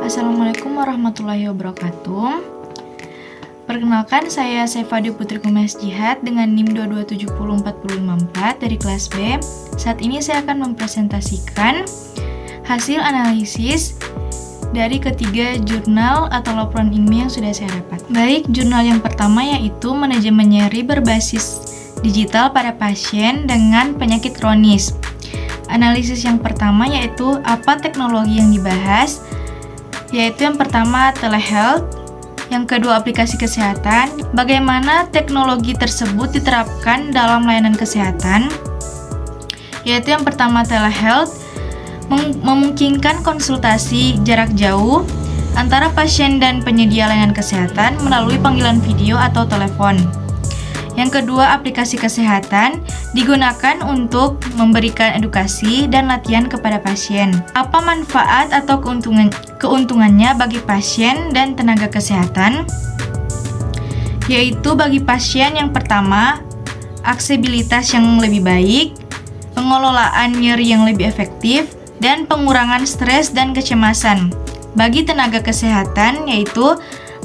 Assalamualaikum warahmatullahi wabarakatuh. Perkenalkan, saya Saifadi Putri Kumes Jihad dengan NIM 2270454 dari kelas B. Saat ini saya akan mempresentasikan hasil analisis dari ketiga jurnal atau laporan ilmiah yang sudah saya dapat. Baik, jurnal yang pertama yaitu manajemen nyeri berbasis digital pada pasien dengan penyakit kronis. Analisis yang pertama yaitu apa teknologi yang dibahas, yaitu yang pertama telehealth, yang kedua aplikasi kesehatan, bagaimana teknologi tersebut diterapkan dalam layanan kesehatan, yaitu yang pertama telehealth, memungkinkan konsultasi jarak jauh antara pasien dan penyedia layanan kesehatan melalui panggilan video atau telepon. Yang kedua, aplikasi kesehatan digunakan untuk memberikan edukasi dan latihan kepada pasien. Apa manfaat atau keuntungannya bagi pasien dan tenaga kesehatan? Yaitu bagi pasien yang pertama, aksesibilitas yang lebih baik, pengelolaan nyeri yang lebih efektif, dan pengurangan stres dan kecemasan. Bagi tenaga kesehatan yaitu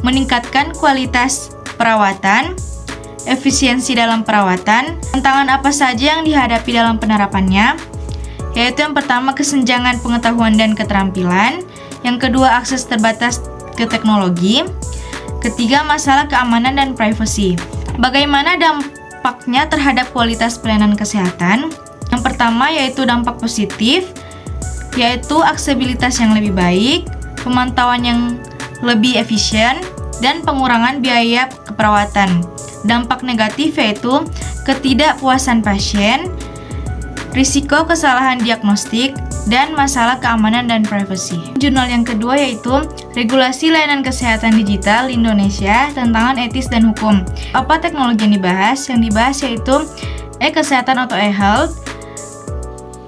meningkatkan kualitas perawatan, efisiensi dalam perawatan, tantangan apa saja yang dihadapi dalam penerapannya, yaitu yang pertama kesenjangan pengetahuan dan keterampilan, yang kedua akses terbatas ke teknologi, ketiga masalah keamanan dan privasi. Bagaimana dampaknya terhadap kualitas pelayanan kesehatan? Yang pertama yaitu dampak positif, yaitu aksesibilitas yang lebih baik, pemantauan yang lebih efisien, dan pengurangan biaya keperawatan. Dampak negatif yaitu ketidakpuasan pasien, risiko kesalahan diagnostik, dan masalah keamanan dan privasi. Jurnal yang kedua yaitu Regulasi Layanan Kesehatan Digital di Indonesia, Tantangan Etis dan Hukum. Apa teknologi yang dibahas? Yang dibahas yaitu e-kesehatan atau e-health,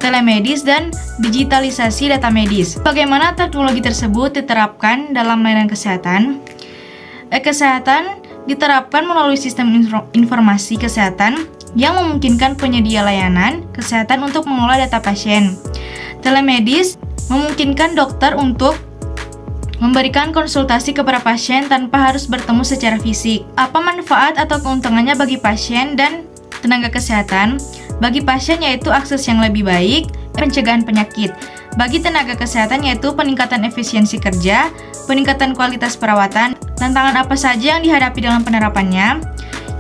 telemedis, dan digitalisasi data medis. Bagaimana teknologi tersebut diterapkan dalam layanan kesehatan? E-kesehatan diterapkan melalui sistem informasi kesehatan yang memungkinkan penyedia layanan kesehatan untuk mengelola data pasien. Telemedis memungkinkan dokter untuk memberikan konsultasi kepada pasien tanpa harus bertemu secara fisik. Apa manfaat atau keuntungannya bagi pasien dan tenaga kesehatan? Bagi pasien yaitu akses yang lebih baik, pencegahan penyakit. Bagi tenaga kesehatan yaitu peningkatan efisiensi kerja, peningkatan kualitas perawatan. Tantangan apa saja yang dihadapi dalam penerapannya?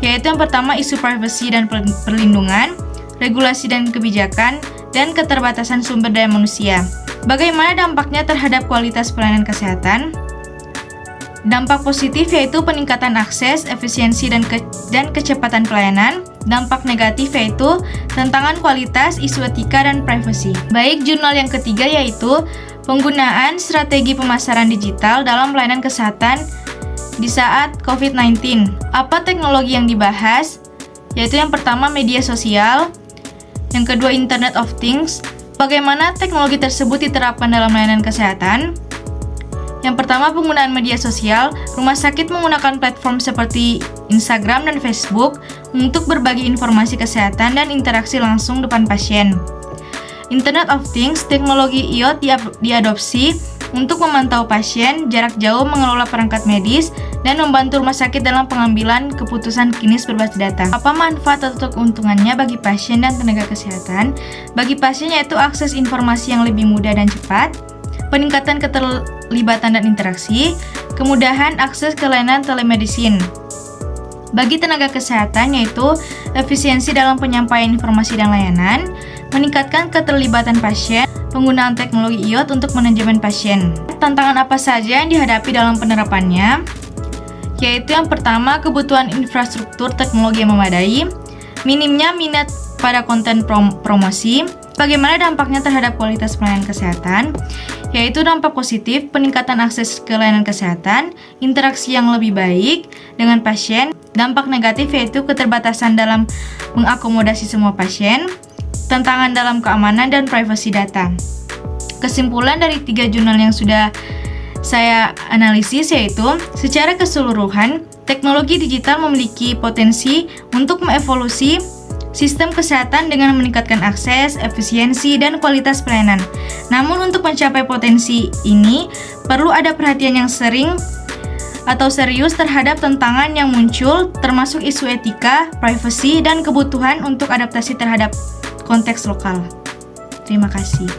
Yaitu yang pertama isu privasi dan perlindungan, regulasi dan kebijakan, dan keterbatasan sumber daya manusia. Bagaimana dampaknya terhadap kualitas pelayanan kesehatan? Dampak positif yaitu peningkatan akses, efisiensi, dan kecepatan pelayanan. Dampak negatif yaitu tantangan kualitas, isu etika, dan privasi. Baik, jurnal yang ketiga yaitu penggunaan strategi pemasaran digital dalam pelayanan kesehatan di saat COVID-19. Apa teknologi yang dibahas? Yaitu yang pertama media sosial, yang kedua Internet of Things. Bagaimana teknologi tersebut diterapkan dalam layanan kesehatan? Yang pertama, penggunaan media sosial. Rumah sakit menggunakan platform seperti Instagram dan Facebook untuk berbagi informasi kesehatan dan interaksi langsung depan pasien. Internet of Things, teknologi IoT diadopsi untuk memantau pasien jarak jauh, mengelola perangkat medis, dan membantu rumah sakit dalam pengambilan keputusan klinis berbasis data. Apa manfaat atau keuntungannya bagi pasien dan tenaga kesehatan? Bagi pasien yaitu akses informasi yang lebih mudah dan cepat, peningkatan keterlibatan dan interaksi, kemudahan akses ke layanan telemedicine. Bagi tenaga kesehatan yaitu efisiensi dalam penyampaian informasi dan layanan, meningkatkan keterlibatan pasien, penggunaan teknologi IoT untuk manajemen pasien. Tantangan apa saja yang dihadapi dalam penerapannya? Yaitu yang pertama, kebutuhan infrastruktur teknologi yang memadai, minimnya minat pada konten promosi. Bagaimana dampaknya terhadap kualitas pelayanan kesehatan? Yaitu dampak positif, peningkatan akses ke layanan kesehatan, interaksi yang lebih baik dengan pasien. Dampak negatif yaitu keterbatasan dalam mengakomodasi semua pasien, tantangan dalam keamanan dan privasi data. Kesimpulan dari 3 jurnal yang sudah saya analisis yaitu, secara keseluruhan, teknologi digital memiliki potensi untuk mengevolusi sistem kesehatan dengan meningkatkan akses, efisiensi, dan kualitas pelayanan. Namun untuk mencapai potensi ini, perlu ada perhatian yang serius terhadap tantangan yang muncul, termasuk isu etika, privasi, dan kebutuhan untuk adaptasi terhadap konteks lokal. Terima kasih.